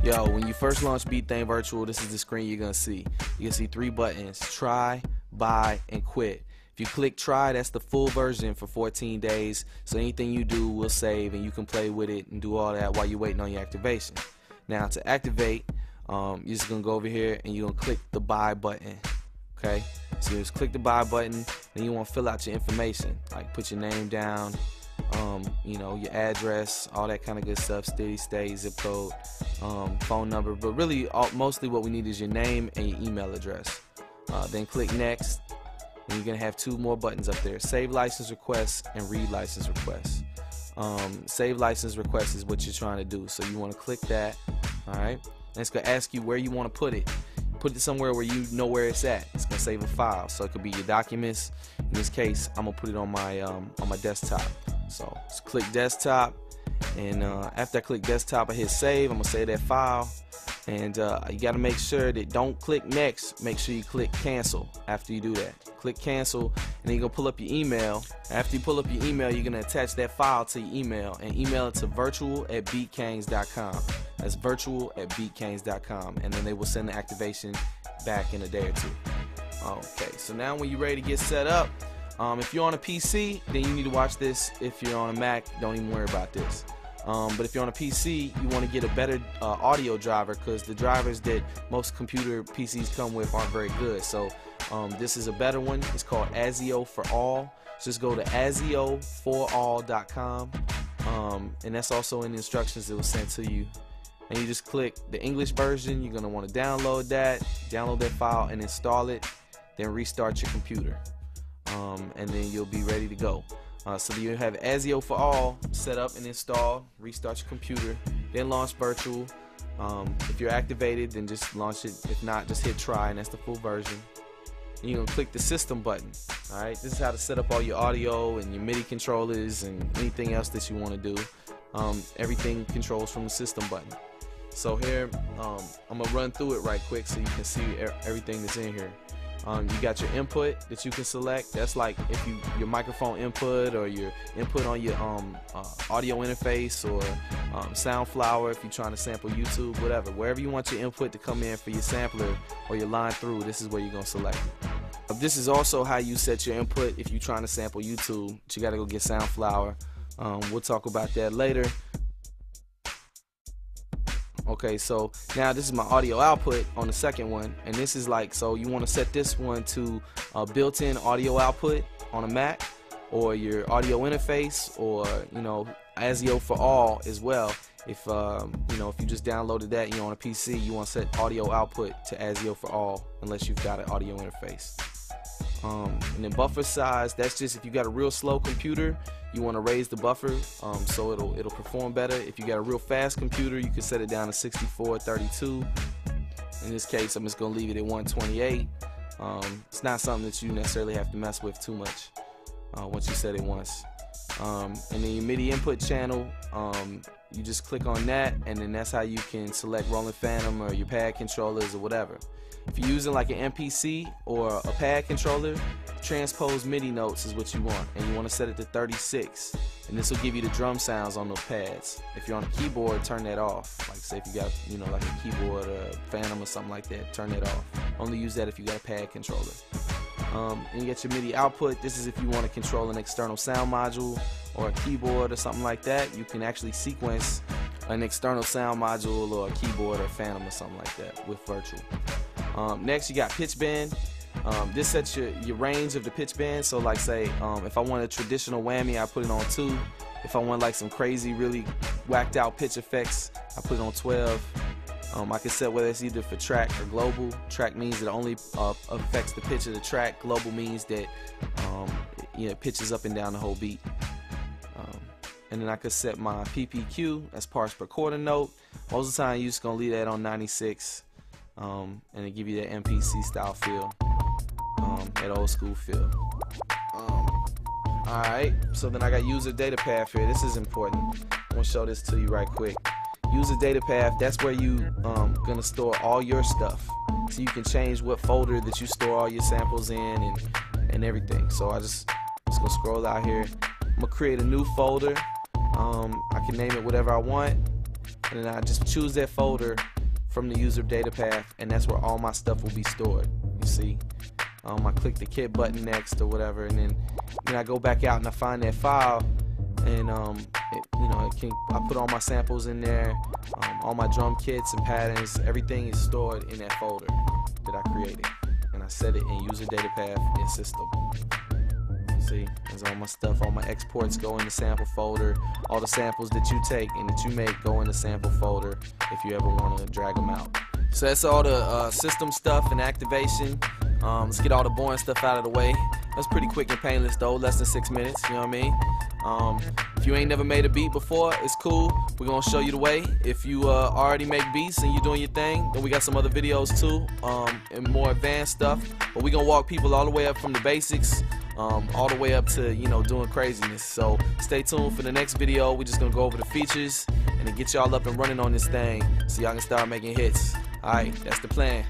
Yo, when you first launch BeatThing Virtual, this is the screen you're gonna see. You're gonna see 3 buttons: try, buy, and quit. If you click try, that's the full version for 14 days. So anything you do will save, and you can play with it and do all that while you're waiting on your activation. Now to activate, you're just gonna go over here and you're gonna click the buy button. Okay, so you just click the buy button, then you want to fill out your information, like put your name down, you know, your address, all that kind of good stuff, city, state, zip code, phone number, but really mostly what we need is your name and your email address. Then click next, and you're gonna have 2 more buttons up there: save license requests and read license requests. Save license request is what you're trying to do, so you want to click that. All right, and it's gonna ask you where you want to put it. Put it somewhere where you know where it's at. It's gonna save a file, so it could be your documents. In this case, I'm gonna put it on my desktop. So just click desktop, and after I click desktop, I hit save. I'm gonna save that file, and you gotta make sure that don't click next. Make sure you click cancel after you do that. Click cancel, and then you're gonna pull up your email. After you pull up your email, you're gonna attach that file to your email and email it to virtual@beatcangs.com. That's virtual@beatcangs.com, and then they will send the activation back in a day or 2. Okay, so now when you're ready to get set up, if you're on a PC, then you need to watch this. If you're on a Mac, don't even worry about this. But if you're on a PC, you want to get a better audio driver, because the drivers that most computer PCs come with aren't very good. So this is a better one. It's called ASIO for All. Just go to ASIO4all.com, and that's also in the instructions that was sent to you. And you just click the English version. You're going to want to download that file and install it, then restart your computer, and then you'll be ready to go. So you have ASIO for All set up and installed. Restart your computer, then launch Virtual. If you're activated, then just launch it. If not, just hit try, and that's the full version. And you're gonna click the system button. All right, this is how to set up all your audio and your MIDI controllers and anything else that you want to do. Everything controls from the system button. So here, I'm gonna run through it right quick so you can see everything that's in here. You got your input that you can select. That's like if your microphone input, or your input on your audio interface, or Soundflower if you're trying to sample YouTube, whatever. Wherever you want your input to come in for your sampler or your line through, this is where you're gonna select it. This is also how you set your input if you're trying to sample YouTube, but you gotta go get Soundflower. We'll talk about that later. Okay, so now this is my audio output on the second one, and this is like, so you want to set this one to built-in audio output on a Mac, or your audio interface, or you know, ASIO for All as well. If you know, if you just downloaded that and you're on a PC, you want to set audio output to ASIO for All, unless you've got an audio interface. And then buffer size, that's just if you got a real slow computer, you want to raise the buffer so it'll perform better. If you got a real fast computer, you can set it down to 6432. In this case, I'm just gonna leave it at 128. It's not something that you necessarily have to mess with too much once you set it once. And then your MIDI input channel, you just click on that, and then that's how you can select Rolling Phantom or your pad controllers or whatever. If you're using like an MPC or a pad controller, transpose MIDI notes is what you want, and you want to set it to 36, and this will give you the drum sounds on those pads. If you're on a keyboard, turn that off. Like say if you got, you know, like a keyboard or a Phantom or something like that, turn that off. Only use that if you got a pad controller. And you get your MIDI output. This is if you want to control an external sound module or a keyboard or something like that. You can actually sequence an external sound module or a keyboard or Phantom or something like that with Virtual. Next, you got pitch bend. This sets your range of the pitch bend. So like say if I want a traditional whammy, I put it on 2. If I want like some crazy, really whacked out pitch effects, I put it on 12. I can set whether it's either for track or global. Track means it only affects the pitch of the track. Global means that it pitches up and down the whole beat. And then I could set my PPQ, that's parts per quarter note. Most of the time you're just gonna leave that on 96, and it give you that MPC style feel, that old school feel. Alright, so then I got user data path here. This is important. I'm gonna show this to you right quick. User data path, that's where you gonna store all your stuff. So you can change what folder that you store all your samples in and everything. So I just gonna scroll out here. I'm gonna create a new folder. I can name it whatever I want, and then I just choose that folder, from the user data path, and that's where all my stuff will be stored. You see, I click the kit button next or whatever, and then I go back out and I find that file, and I put all my samples in there, all my drum kits and patterns, everything is stored in that folder that I created, and I set it in user data path in system. See, there's all my stuff, all my exports go in the sample folder. All the samples that you take and that you make go in the sample folder if you ever want to drag them out. So that's all the system stuff and activation. Let's get all the boring stuff out of the way. That's pretty quick and painless though, less than 6 minutes, you know what I mean? If you ain't never made a beat before, it's cool. We're gonna show you the way. If you already make beats and you're doing your thing, then we got some other videos too, and more advanced stuff. But we're gonna walk people all the way up from the basics, all the way up to, doing craziness. So stay tuned for the next video. We're just gonna go over the features and then get y'all up and running on this thing so y'all can start making hits. Alright, that's the plan.